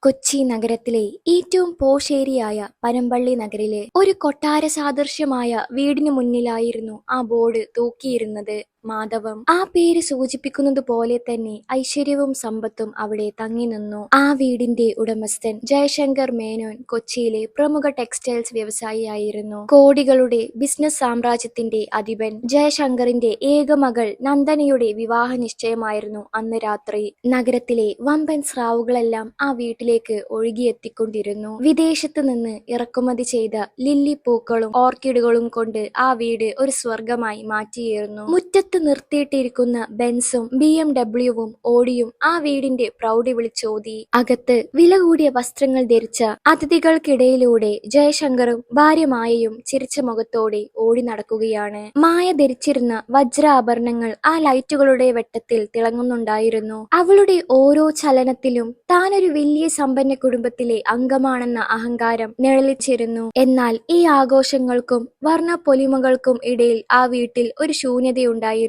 കൊച്ചി നഗരത്തിലെ ഏറ്റവും പോഷ് ഏരിയയായ പനമ്പള്ളി നഗരിലെ ഒരു കൊട്ടാര സാദൃശ്യമായ വീടിനു മുന്നിലായിരുന്നു ആ ബോർഡ് തൂക്കിയിരുന്നത്. മാധവം. ആ പേര് സൂചിപ്പിക്കുന്നത് പോലെ തന്നെ ഐശ്വര്യവും സമ്പത്തും അവിടെ തങ്ങി നിന്നു. ആ വീടിന്റെ ഉടമസ്ഥൻ ജയശങ്കർ മേനോൻ കൊച്ചിയിലെ പ്രമുഖ ടെക്സ്റ്റൈൽസ് വ്യവസായിയായിരുന്നു. കോടികളുടെ ബിസിനസ് സാമ്രാജ്യത്തിന്റെ അധിപൻ ജയശങ്കറിന്റെ ഏക മകൾ നന്ദനയുടെ വിവാഹ നിശ്ചയമായിരുന്നു അന്ന് രാത്രി. നഗരത്തിലെ വമ്പൻ സ്രാവുകളെല്ലാം ആ വീട്ടിലേക്ക് ഒഴുകിയെത്തിക്കൊണ്ടിരുന്നു. വിദേശത്ത് നിന്ന് ഇറക്കുമതി ചെയ്ത ലില്ലി പൂക്കളും ഓർക്കിഡുകളും കൊണ്ട് ആ വീട് ഒരു സ്വർഗമായി മാറ്റിയിരുന്നു. മുറ്റത്ത് നിർത്തിയിട്ടിരിക്കുന്ന ബെൻസും BMW-വും ഓടിയും ആ വീടിന്റെ പ്രൗഢി വിളിച്ചോതി. അകത്ത് വില കൂടിയ വസ്ത്രങ്ങൾ ധരിച്ച അതിഥികൾക്കിടയിലൂടെ ജയശങ്കറും ഭാര്യ മായയും ചിരിച്ച മുഖത്തോടെ ഓടി നടക്കുകയാണ്. മായ ധരിച്ചിരുന്ന വജ്രാഭരണങ്ങൾ ആ ലൈറ്റുകളുടെ വെട്ടത്തിൽ തിളങ്ങുന്നുണ്ടായിരുന്നു. അവളുടെ ഓരോ ചലനത്തിലും താനൊരു വലിയ സമ്പന്ന കുടുംബത്തിലെ അംഗമാണെന്ന അഹങ്കാരം നിഴലിച്ചിരുന്നു. എന്നാൽ ഈ ആഘോഷങ്ങൾക്കും വർണ്ണ പൊലിമകൾക്കും ഇടയിൽ ആ വീട്ടിൽ ഒരു ശൂന്യതയുണ്ടായിരുന്നു.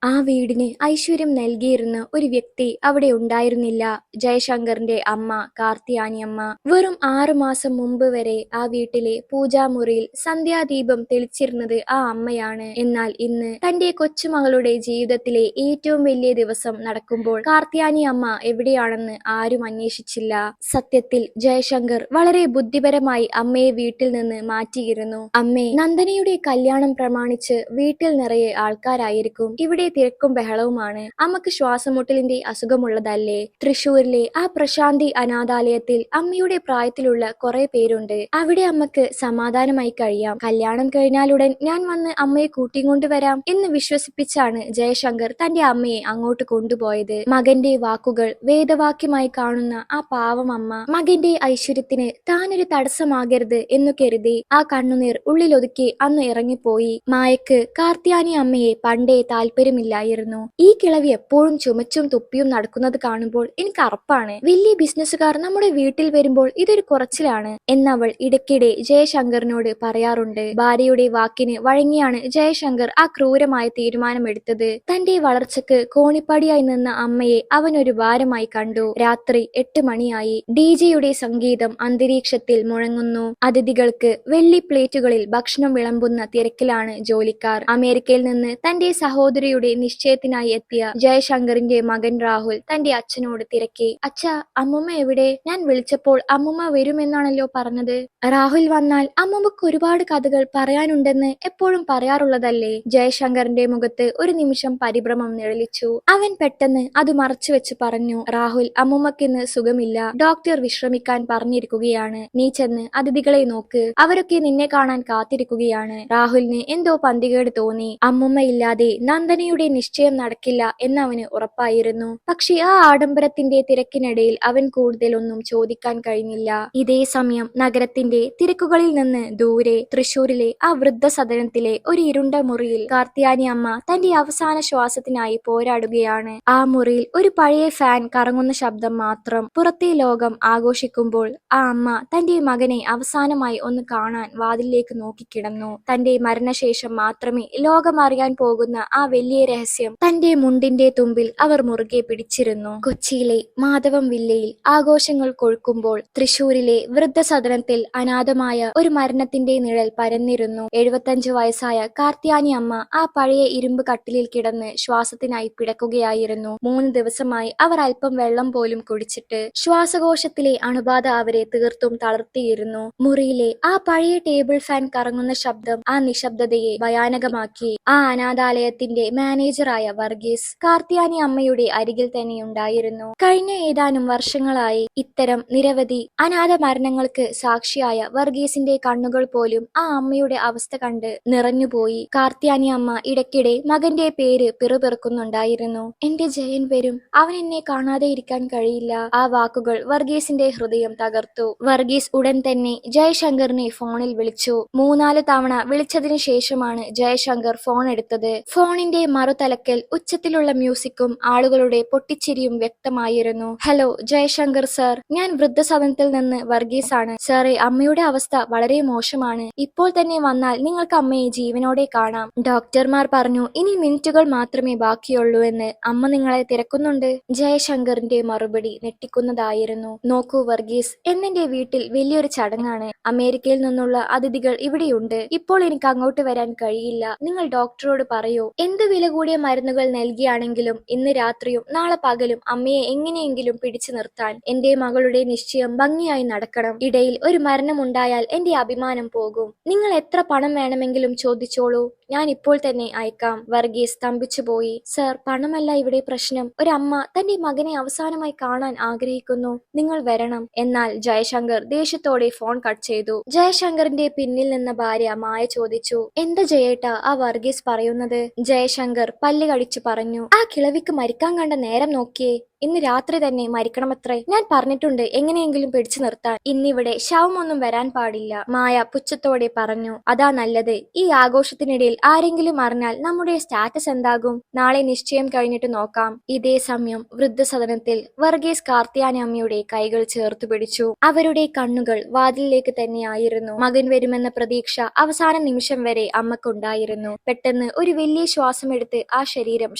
ആ വീടിന് ഐശ്വര്യം നൽകിയിരുന്ന ഒരു വ്യക്തി അവിടെ ഉണ്ടായിരുന്നില്ല. ജയശങ്കറിന്റെ അമ്മ കാർത്തിയാനിയമ്മ. വെറും 6 മാസം മുമ്പ് വരെ ആ വീട്ടിലെ പൂജാമുറിയിൽ സന്ധ്യാദീപം തെളിച്ചിരുന്നത് ആ അമ്മയാണ്. എന്നാൽ ഇന്ന് തന്റെ കൊച്ചുമകളുടെ ജീവിതത്തിലെ ഏറ്റവും വലിയ ദിവസം നടക്കുമ്പോൾ കാർത്തിയാനി അമ്മ എവിടെയാണെന്ന് ആരും അന്വേഷിച്ചില്ല. സത്യത്തിൽ ജയശങ്കർ വളരെ ബുദ്ധിപരമായി അമ്മയെ വീട്ടിൽ നിന്ന് മാറ്റിയിരുന്നു. അമ്മേ, നന്ദനയുടെ കല്യാണം പ്രമാണിച്ച് വീട്ടിൽ നിറയെ ആൾക്കാരായിരിക്കും. ഇവിടെ തിരക്കും ബഹളവുമാണ്. അമ്മക്ക് ശ്വാസമുട്ടലിന്റെ അസുഖമുള്ളതല്ലേ? തൃശ്ശൂരിലെ ആ പ്രശാന്തി അനാഥാലയത്തിൽ അമ്മയുടെ പ്രായത്തിലുള്ള കുറെ പേരുണ്ട്. അവിടെ അമ്മക്ക് സമാധാനമായി കഴിയാം. കല്യാണം കഴിഞ്ഞാലുടൻ ഞാൻ വന്ന് അമ്മയെ കൂട്ടിക്കൊണ്ടുവരാം എന്ന് വിശ്വസിപ്പിച്ചാണ് ജയശങ്കർ തന്റെ അമ്മയെ അങ്ങോട്ട് കൊണ്ടുപോയത്. മകന്റെ വാക്കുകൾ വേദവാക്യമായി കാണുന്ന ആ പാവം അമ്മ മകന്റെ ഐശ്വര്യത്തിന് താനൊരു തടസ്സമാകരുത് എന്നു കരുതി ആ കണ്ണുനീർ ഉള്ളിലൊതുക്കി അന്ന് ഇറങ്ങിപ്പോയി. മായക്ക് കാർത്തിയാനി അമ്മയെ പണ്ടേ താല്പര്യമില്ലായിരുന്നു. ഈ കിളവി എപ്പോഴും ചുമച്ചും തുപ്പിയും നടക്കുന്നത് കാണുമ്പോൾ എനിക്ക് അറപ്പാണ്. വലിയ ബിസിനസ്സുകാർ നമ്മുടെ വീട്ടിൽ വരുമ്പോൾ ഇതൊരു കുറച്ചിലാണ് എന്നവൾ ഇടയ്ക്കിടെ ജയശങ്കറിനോട് പറയാറുണ്ട്. ഭാര്യയുടെ വാക്കിന് വഴങ്ങിയാണ് ജയശങ്കർ ആ ക്രൂരമായ തീരുമാനമെടുത്തത്. തന്റെ വളർച്ചക്ക് കോണിപ്പടിയായി നിന്ന അമ്മയെ അവൻ ഒരു ഭാരമായി കണ്ടു. രാത്രി 8 മണിയായി. DJ-യുടെ സംഗീതം അന്തരീക്ഷത്തിൽ മുഴങ്ങുന്നു. അതിഥികൾക്ക് വെള്ളി പ്ലേറ്റുകളിൽ ഭക്ഷണം വിളമ്പുന്ന തിരക്കിലാണ് ജോലിക്കാർ. അമേരിക്കയിൽ നിന്ന് തന്റെ സഹോദരിയുടെ നിശ്ചയത്തിനായി എത്തിയ ജയശങ്കറിന്റെ മകൻ രാഹുൽ തന്റെ അച്ഛനോട് തിരക്കി. അച്ഛാ, അമ്മുമ്മ എവിടെ? ഞാൻ വിളിച്ചപ്പോൾ അമ്മുമ്മ വരുമെന്നാണല്ലോ പറഞ്ഞത്. രാഹുൽ വന്നാൽ അമ്മുമ്മക്ക് ഒരുപാട് കഥകൾ പറയാനുണ്ടെന്ന് എപ്പോഴും പറയാറുള്ളതല്ലേ? ജയശങ്കറിന്റെ മുഖത്ത് ഒരു നിമിഷം പരിഭ്രമം നിഴലിച്ചു. അവൻ പെട്ടെന്ന് അത് മറച്ചു വെച്ച് പറഞ്ഞു. രാഹുൽ, അമ്മുമ്മക്കിന്ന് സുഖമില്ല. ഡോക്ടർ വിശ്രമിക്കാൻ പറഞ്ഞിരിക്കുകയാണ്. നീ ചെന്ന് അതിഥികളെ നോക്ക്. അവരൊക്കെ നിന്നെ കാണാൻ കാത്തിരിക്കുകയാണ്. രാഹുലിന് എന്തോ പന്തികേട് തോന്നി. അമ്മുമ്മയില്ലാതെ നന്ദനയുടെ നിശ്ചയം നടക്കില്ല എന്നവന് ഉറപ്പായിരുന്നു. പക്ഷെ ആ ആഡംബരത്തിന്റെ തിരക്കിനിടയിൽ അവൻ കൂടുതലൊന്നും ചോദിക്കാൻ കഴിഞ്ഞില്ല. ഇതേ സമയം നഗരത്തിന്റെ തിരക്കുകളിൽ നിന്ന് ദൂരെ തൃശ്ശൂരിലെ ആ വൃദ്ധസദനത്തിലെ ഒരു ഇരുണ്ട മുറിയിൽ കാർത്തിയാനി അമ്മ തന്റെ അവസാന ശ്വാസത്തിനായി പോരാടുകയാണ്. ആ മുറിയിൽ ഒരു പഴയ ഫാൻ കറങ്ങുന്ന ശബ്ദം മാത്രം. പുറത്തെ ലോകം ആഘോഷിക്കുമ്പോൾ ആ അമ്മ തന്റെ മകനെ അവസാനമായി ഒന്ന് കാണാൻ വാതിലിലേക്ക് നോക്കിക്കിടന്നു. തന്റെ മരണശേഷം മാത്രമേ ലോകം അറിയാൻ പോകുന്ന ആ വലിയ രഹസ്യം തന്റെ മുണ്ടിന്റെ തുമ്പിൽ അവർ മുറുകെ പിടിച്ചിരുന്നു. കൊച്ചിയിലെ മാധവം വില്ലയിൽ ആഘോഷങ്ങൾ കൊഴുക്കുമ്പോൾ തൃശ്ശൂരിലെ വൃദ്ധസദനത്തിൽ അനാഥമായ ഒരു മരണത്തിന്റെ നിഴൽ പരന്നിരുന്നു. 75 വയസ്സായ കാർത്തിയാനി അമ്മ ആ പഴയ ഇരുമ്പ് കട്ടിലിൽ കിടന്ന് ശ്വാസത്തിനായി പിടക്കുകയായിരുന്നു. 3 ദിവസമായി അവർ അല്പം വെള്ളം പോലും കുടിച്ചിട്ട്. ശ്വാസകോശത്തിലെ അണുബാധ അവരെ തീർത്തും തളർത്തിയിരുന്നു. മുറിയിലെ ആ പഴയ ടേബിൾ ഫാൻ കറങ്ങുന്ന ശബ്ദം ആ നിശബ്ദതയെ ഭയാനകമാക്കി. ആ അനാഥാലയത്തിന്റെ മാനേജറായ വർഗീസ് കാർത്തിയാനി അമ്മയുടെ അരികിൽ തന്നെയുണ്ടായിരുന്നു. കഴിഞ്ഞ ഏതാനും വർഷങ്ങളായി ഇത്തരം നിരവധി അനാഥ മരണങ്ങൾക്ക് സാക്ഷിയായ വർഗീസിന്റെ കണ്ണുകൾ പോലും ആ അമ്മയുടെ അവസ്ഥ കണ്ട് നിറഞ്ഞുപോയി. കാർത്തിയാനി അമ്മ ഇടയ്ക്കിടെ മകന്റെ പേര് പിറുപിറുക്കുന്നുണ്ടായിരുന്നു. എന്റെ ജയൻ വരും, അവൻ എന്നെ കാണാതെ ഇരിക്കാൻ കഴിയില്ല. ആ വാക്കുകൾ വർഗീസിന്റെ ഹൃദയം തകർത്തു. വർഗീസ് ഉടൻ തന്നെ ജയശങ്കറിനെ ഫോണിൽ വിളിച്ചു. 3-4 തവണ വിളിച്ചതിന് ശേഷമാണ് ജയശങ്കർ ഫോൺ എടുത്തത്. ഫോൺ ഫോണിന്റെ മറുതലക്കൽ ഉച്ചത്തിലുള്ള മ്യൂസിക്കും ആളുകളുടെ പൊട്ടിച്ചിരിയും വ്യക്തമായിരുന്നു. ഹലോ ജയശങ്കർ സർ, ഞാൻ വൃദ്ധസദനത്തിൽ നിന്ന് വർഗീസാണ്. സാറേ, അമ്മയുടെ അവസ്ഥ വളരെ മോശമാണ്. ഇപ്പോൾ തന്നെ വന്നാൽ നിങ്ങൾക്ക് അമ്മയെ ജീവനോടെ കാണാം. ഡോക്ടർമാർ പറഞ്ഞു ഇനി മിനിറ്റുകൾ മാത്രമേ ബാക്കിയുള്ളൂ എന്ന്. അമ്മ നിങ്ങളെ തിരക്കുന്നുണ്ട്. ജയശങ്കറിന്റെ മറുപടി ഞെട്ടിക്കുന്നതായിരുന്നു. നോക്കൂ വർഗീസ്, എന്നെന്റെ വീട്ടിൽ വലിയൊരു ചടങ്ങാണ്. അമേരിക്കയിൽ നിന്നുള്ള അതിഥികൾ ഇവിടെയുണ്ട്. ഇപ്പോൾ എനിക്ക് അങ്ങോട്ട് വരാൻ കഴിയില്ല. നിങ്ങൾ ഡോക്ടറോട് പറയൂ. എന്ത് വില കൂടിയ മരുന്നുകൾ നൽകിയാണെങ്കിലും ഇന്ന് രാത്രിയും നാളെ പകലും അമ്മയെ എങ്ങനെയെങ്കിലും പിടിച്ചു നിർത്താൻ. എന്റെ മകളുടെ നിശ്ചയം ഭംഗിയായി നടക്കണം. ഇടയിൽ ഒരു മരണമുണ്ടായാൽ എന്റെ അഭിമാനം പോകും. നിങ്ങൾ എത്ര പണം വേണമെങ്കിലും ചോദിച്ചോളൂ, ഞാൻ ഇപ്പോൾ തന്നെ അയക്കാം. വർഗീസ് സ്തംഭിച്ചുപോയി. സർ, പണമല്ല ഇവിടെ പ്രശ്നം. ഒരമ്മ തന്റെ മകനെ അവസാനമായി കാണാൻ ആഗ്രഹിക്കുന്നു. നിങ്ങൾ വരണം. എന്നാൽ ജയശങ്കർ ദേഷ്യത്തോടെ ഫോൺ കട്ട് ചെയ്തു. ജയശങ്കറിന്റെ പിന്നിൽ നിന്ന ഭാര്യ മായ ചോദിച്ചു, എന്താ ജയേട്ടാ ആ വർഗീസ് പറയുന്നത്? ജയശങ്കർ പല്ല് കടിച്ചു പറഞ്ഞു, ആ കിളവിക്ക് മരിക്കാൻ കണ്ട നേരം നോക്കിയേ. ഇന്ന് രാത്രി തന്നെ മരിക്കണമത്രേ. ഞാൻ പറഞ്ഞിട്ടുണ്ട് എങ്ങനെയെങ്കിലും പിടിച്ചു നിർത്താൻ. ഇന്നിവിടെ ശവമൊന്നും വരാൻ പാടില്ല. മായ പുച്ഛത്തോടെ പറഞ്ഞു. അതാ നല്ലത്. ഈ ആഘോഷത്തിനിടയിൽ ആരെങ്കിലും അറിഞ്ഞാൽ നമ്മുടെ സ്റ്റാറ്റസ് എന്താകും? നാളെ നിശ്ചയം കഴിഞ്ഞിട്ട് നോക്കാം. ഇതേ സമയം വൃദ്ധസദനത്തിൽ വർഗീസ് കാർത്തിയാനമ്മയുടെ കൈകൾ ചേർത്തു പിടിച്ചു. അവരുടെ കണ്ണുകൾ വാതിലിലേക്ക് തന്നെയായിരുന്നു. മകൻ വരുമെന്ന പ്രതീക്ഷ അവസാന നിമിഷം വരെ അമ്മക്കുണ്ടായിരുന്നു. പെട്ടെന്ന് ഒരു വലിയ ശ്വാസമെടുത്ത് ആ ശരീരം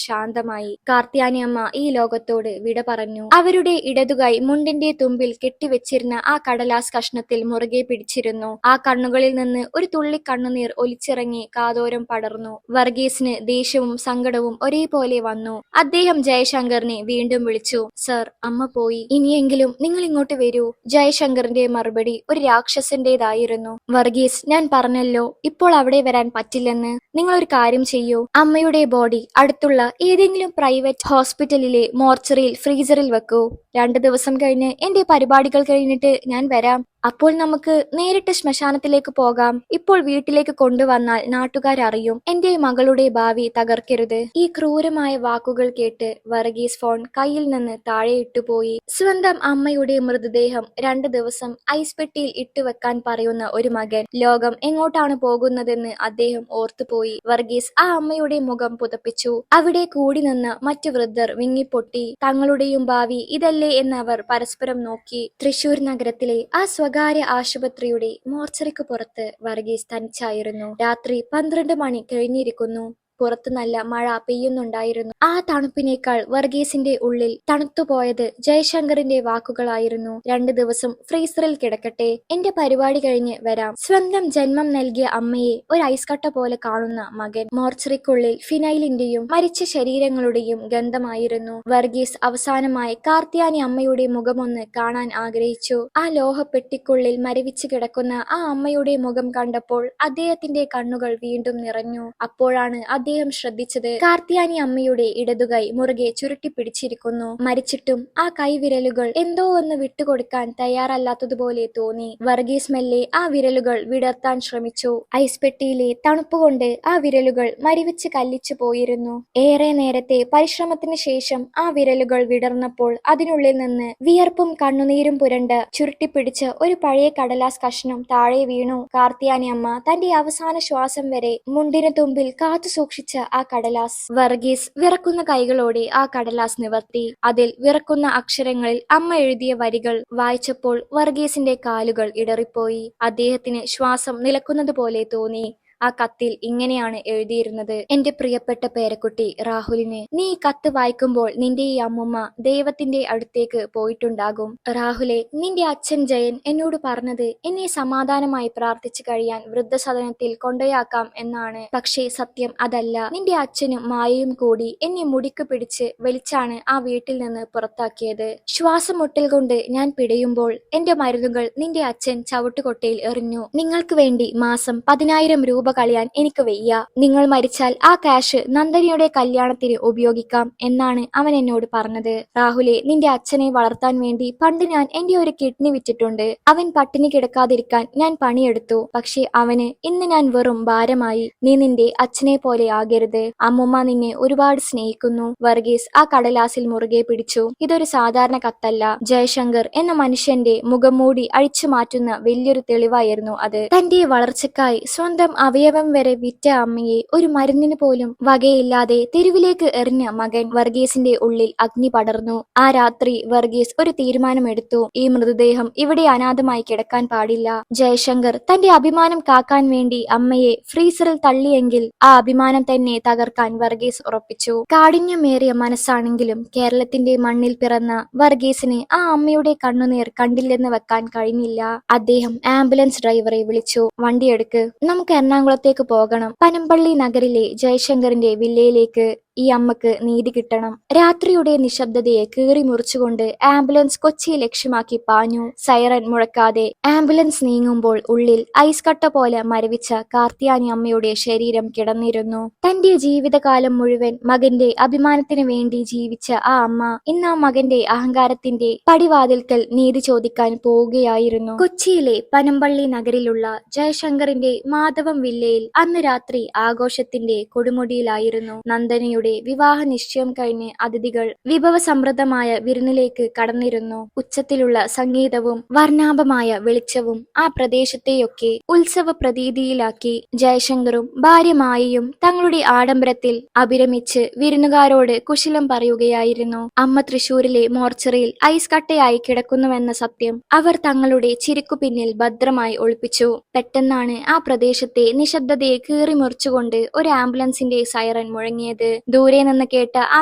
ശാന്തമായി. കാർത്തിയാനിയമ്മ ഈ ലോകത്തോട് വിട പറഞ്ഞു. അവരുടെ ഇടതുകൈ മുണ്ടിന്റെ തുമ്പിൽ കെട്ടിവെച്ചിരുന്ന ആ കടലാസ് കഷ്ണത്തിൽ മുറുകെ പിടിച്ചിരുന്നു. ആ കണ്ണുകളിൽ നിന്ന് ഒരു തുള്ളി കണ്ണുനീർ ഒലിച്ചിറങ്ങി കാതോരം പടർന്നു. വർഗീസിന് ദേഷ്യവും സങ്കടവും ഒരേപോലെ വന്നു. അദ്ദേഹം ജയശങ്കറിനെ വീണ്ടും വിളിച്ചു. സർ, അമ്മ പോയി. ഇനിയെങ്കിലും നിങ്ങൾ ഇങ്ങോട്ട് വരൂ. ജയശങ്കറിന്റെ മറുപടി ഒരു രാക്ഷസന്റേതായിരുന്നു. വർഗീസ്, ഞാൻ പറഞ്ഞല്ലോ ഇപ്പോൾ അവിടെ വരാൻ പറ്റില്ലെന്ന്. നിങ്ങൾ ഒരു കാര്യം ചെയ്യൂ. അമ്മയുടെ ബോഡി അടുത്തുള്ള ഏതെങ്കിലും പ്രൈവറ്റ് ഹോസ്പിറ്റലിലെ മോർച്ചറിയിൽ ഫ്രീസറിൽ വെക്കൂ. 2 ദിവസം കഴിഞ്ഞ് എന്റെ പരിപാടികൾ കഴിഞ്ഞിട്ട് ഞാൻ വരാം. അപ്പോൾ നമുക്ക് നേരിട്ട് ശ്മശാനത്തിലേക്ക് പോകാം. ഇപ്പോൾ വീട്ടിലേക്ക് കൊണ്ടുവന്നാൽ നാട്ടുകാരറിയും. എന്റെ മകളുടെ ഭാവി തകർക്കരുത്. ഈ ക്രൂരമായ വാക്കുകൾ കേട്ട് വർഗീസ് ഫോൺ കയ്യിൽ നിന്ന് താഴെ ഇട്ടുപോയി. സ്വന്തം അമ്മയുടെ മൃതദേഹം 2 ദിവസം ഐസ് പെട്ടിയിൽ ഇട്ടുവെക്കാൻ പറയുന്ന ഒരു മകൻ. ലോകം എങ്ങോട്ടാണ് പോകുന്നതെന്ന് അദ്ദേഹം ഓർത്തുപോയി. വർഗീസ് ആ അമ്മയുടെ മുഖം പുതപ്പിച്ചു. അവിടെ കൂടി നിന്ന് മറ്റു വൃദ്ധർ വിങ്ങിപ്പൊട്ടി. തങ്ങളുടെയും ഭാവി ഇതല്ലേ എന്ന് അവർ പരസ്പരം നോക്കി. തൃശൂർ നഗരത്തിലെ ആ സ്വകാര്യ ആശുപത്രിയുടെ മോർച്ചറിക്ക് പുറത്ത് വർഗീസ് തനിച്ചായിരുന്നു. രാത്രി 12 മണി കഴിഞ്ഞിരിക്കുന്നു. പുറത്ത് നല്ല മഴ പെയ്യുന്നുണ്ടായിരുന്നു. ആ തണുപ്പിനേക്കാൾ വർഗീസിന്റെ ഉള്ളിൽ തണുത്തുപോയത് ജയശങ്കറിന്റെ വാക്കുകളായിരുന്നു. 2 ദിവസം ഫ്രീസറിൽ കിടക്കട്ടെ, എന്റെ പരിപാടി കഴിഞ്ഞ് വരാം. സ്വന്തം ജന്മം നൽകിയ അമ്മയെ ഒരു ഐസ് കട്ട പോലെ കാണുന്ന മകൻ. മോർച്ചറിക്കുള്ളിൽ ഫിനൈലിന്റെയും മരിച്ച ശരീരങ്ങളുടെയും ഗന്ധമായിരുന്നു. വർഗീസ് അവസാനമായി കാർത്തിയാനി അമ്മയുടെ മുഖമൊന്ന് കാണാൻ ആഗ്രഹിച്ചു. ആ ലോഹപ്പെട്ടിക്കുള്ളിൽ മരവിച്ച് കിടക്കുന്ന ആ അമ്മയുടെ മുഖം കണ്ടപ്പോൾ അദ്ദേഹത്തിന്റെ കണ്ണുകൾ വീണ്ടും നിറഞ്ഞു. അപ്പോഴാണ് അദ്ദേഹം ശ്രദ്ധിച്ചത് കാർത്തിയാനി അമ്മയുടെ ഇടതുകൈ മുറുകെ ചുരുട്ടിപ്പിടിച്ചിരിക്കുന്നു. മരിച്ചിട്ടും ആ കൈവിരലുകൾ എന്തോ ഒന്ന് വിട്ടുകൊടുക്കാൻ തയ്യാറല്ലാത്തതുപോലെ തോന്നി. വർഗീസ് മെല്ലെ ആ വിരലുകൾ വിടർത്താൻ ശ്രമിച്ചു. ഐസ് പെട്ടിയിലെ തണുപ്പുകൊണ്ട് ആ വിരലുകൾ മരിവിച്ച് കല്ലിച്ചു പോയിരുന്നു. ഏറെ നേരത്തെ പരിശ്രമത്തിന് ശേഷം ആ വിരലുകൾ വിടർന്നപ്പോൾ അതിനുള്ളിൽ നിന്ന് വിയർപ്പും കണ്ണുനീരും പുരണ്ട് ചുരുട്ടിപ്പിടിച്ച് ഒരു പഴയ കടലാസ് കഷ്ണം താഴെ വീണു. കാർത്തിയാനി അമ്മ തന്റെ അവസാന ശ്വാസം വരെ മുണ്ടിന് തുമ്പിൽ കാത്തു സൂക്ഷിച്ച ആ കടലാസ്. വർഗീസ് വിറക്കുന്ന കൈകളോടെ ആ കടലാസ് നിവർത്തി. അതിൽ വിറക്കുന്ന അക്ഷരങ്ങളിൽ അമ്മ എഴുതിയ വരികൾ വായിച്ചപ്പോൾ വർഗീസിന്റെ കാലുകൾ ഇടറിപ്പോയി. അദ്ദേഹത്തിന് ശ്വാസം നിലക്കുന്നത് പോലെ തോന്നി. ആ കത്തിൽ ഇങ്ങനെയാണ് എഴുതിയിരുന്നത്. എന്റെ പ്രിയപ്പെട്ട പേരക്കുട്ടി രാഹുലിന്, നീ ഈ കത്ത് വായിക്കുമ്പോൾ നിന്റെ ഈ അമ്മുമ്മ ദൈവത്തിന്റെ അടുത്തേക്ക് പോയിട്ടുണ്ടാകും. രാഹുലെ, നിന്റെ അച്ഛൻ ജയൻ എന്നോട് പറഞ്ഞത് എന്നെ സമാധാനമായി പ്രാർത്ഥിച്ചു കഴിയാൻ വൃദ്ധസദനത്തിൽ കൊണ്ടുപോയാക്കാം എന്നാണ്. പക്ഷേ സത്യം അതല്ല. നിന്റെ അച്ഛനും മായയും കൂടി എന്നെ മുടിക്ക് പിടിച്ച് വലിച്ചാണ് ആ വീട്ടിൽ നിന്ന് പുറത്താക്കിയത്. ശ്വാസം മുട്ടൽ കൊണ്ട് ഞാൻ പിടയുമ്പോൾ എന്റെ മരുന്നുകൾ നിന്റെ അച്ഛൻ ചവിട്ടുകൊട്ടയിൽ എറിഞ്ഞു. നിങ്ങൾക്ക് വേണ്ടി മാസം 10,000 രൂപ കളയാൻ എനിക്ക് വയ്യ. നിങ്ങൾ മരിച്ചാൽ ആ കാശ് നന്ദനിയുടെ കല്യാണത്തിന് ഉപയോഗിക്കാം എന്നാണ് അവൻ എന്നോട് പറഞ്ഞത്. രാഹുലെ, നിന്റെ അച്ഛനെ വളർത്താൻ വേണ്ടി പണ്ട് ഞാൻ എന്റെ ഒരു കിഡ്നി വിറ്റിട്ടുണ്ട്. അവൻ പട്ടിണി കിടക്കാതിരിക്കാൻ ഞാൻ പണിയെടുത്തു. പക്ഷെ അവന് ഇന്ന് ഞാൻ വെറും ഭാരമായി. നീ നിന്റെ അച്ഛനെ പോലെ ആകരുത്. അമ്മുമ്മ നിന്നെ ഒരുപാട് സ്നേഹിക്കുന്നു. വർഗീസ് ആ കടലാസിൽ മുറുകെ പിടിച്ചു. ഇതൊരു സാധാരണ കത്തല്ല. ജയശങ്കർ എന്ന മനുഷ്യന്റെ മുഖംമൂടി അഴിച്ചു മാറ്റുന്ന വലിയൊരു തെളിവായിരുന്നു അത്. തന്റെ വളർച്ചക്കായി സ്വന്തം അവയവം വരെ വിറ്റ അമ്മയെ ഒരു മരുന്നിന് പോലും വകയില്ലാതെ തെരുവിലേക്ക് എറിഞ്ഞ മകൻ വർഗീസിന്റെ ഉള്ളിൽ അഗ്നി പടർന്നു. ആ രാത്രി വർഗീസ് ഒരു തീരുമാനമെടുത്തു. ഈ മൃതദേഹം ഇവിടെ അനാഥമായി കിടക്കാൻ പാടില്ല. ജയശങ്കർ തന്റെ അഭിമാനം കാക്കാൻ വേണ്ടി അമ്മയെ ഫ്രീസറിൽ തള്ളിയെങ്കിൽ ആ അഭിമാനം തന്നെ തകർക്കാൻ വർഗീസ് ഉറപ്പിച്ചു. കാഠിന്യമേറിയ മനസ്സാണെങ്കിലും കേരളത്തിന്റെ മണ്ണിൽ പിറന്ന വർഗീസിന് ആ അമ്മയുടെ കണ്ണുനീർ കണ്ടില്ലെന്ന് വെക്കാൻ കഴിഞ്ഞില്ല. അദ്ദേഹം ആംബുലൻസ് ഡ്രൈവറെ വിളിച്ചു. വണ്ടിയെടുക്ക്, നമുക്ക് എറണാകുളത്തേക്ക് പോകണം. പനമ്പള്ളി നഗരിലെ ജയശങ്കറിന്റെ വില്ലയിലേക്ക്. ഈ അമ്മക്ക് നീതി കിട്ടണം. രാത്രിയുടെ നിശബ്ദതയെ കീറി മുറിച്ചുകൊണ്ട് ആംബുലൻസ് കൊച്ചി ലക്ഷ്യമാക്കി പാഞ്ഞു. സൈറൻ മുഴക്കാതെ ആംബുലൻസ് നീങ്ങുമ്പോൾ ഉള്ളിൽ ഐസ് കട്ട പോലെ മരവിച്ച കാർത്തിയാനി അമ്മയുടെ ശരീരം കിടന്നിരുന്നു. തന്റെ ജീവിതകാലം മുഴുവൻ മകന്റെ അഭിമാനത്തിന് വേണ്ടി ജീവിച്ച ആ അമ്മ ഇന്ന് ആ മകന്റെ അഹങ്കാരത്തിന്റെ പടിവാതിൽക്കൽ നീതി ചോദിക്കാൻ പോവുകയായിരുന്നു. കൊച്ചിയിലെ പനമ്പള്ളി നഗരിലുള്ള ജയശങ്കറിന്റെ മാധവം വില്ലയിൽ അന്ന് രാത്രി ആഘോഷത്തിന്റെ കൊടുമുടിയിലായിരുന്നു. നന്ദനയുടെ വിവാഹ നിശ്ചയം കഴിഞ്ഞ് അതിഥികൾ വിഭവസമൃദ്ധമായ വിരുന്നിലേക്ക് കടന്നിരുന്നു. ഉച്ചത്തിലുള്ള സംഗീതവും വർണ്ണാഭമായ വെളിച്ചവും ആ പ്രദേശത്തെയൊക്കെ ഉത്സവ പ്രതീതിയിലാക്കി. ജയശങ്കറും ഭാര്യ മായയും തങ്ങളുടെ ആഡംബരത്തിൽ അഭിരമിച്ച് വിരുന്നുകാരോട് കുശലം പറയുകയായിരുന്നു. അമ്മ തൃശൂരിലെ മോർച്ചറിയിൽ ഐസ് കട്ടയായി കിടക്കുന്നുവെന്ന സത്യം അവർ തങ്ങളുടെ ചിരിക്കു പിന്നിൽ ഭദ്രമായി ഒളിപ്പിച്ചു. പെട്ടെന്നാണ് ആ പ്രദേശത്തെ നിശബ്ദതയെ കീറി മുറിച്ചുകൊണ്ട് ഒരു ആംബുലൻസിന്റെ സൈറൻ മുഴങ്ങിയത്. ദൂരെ നിന്ന് കേട്ട ആ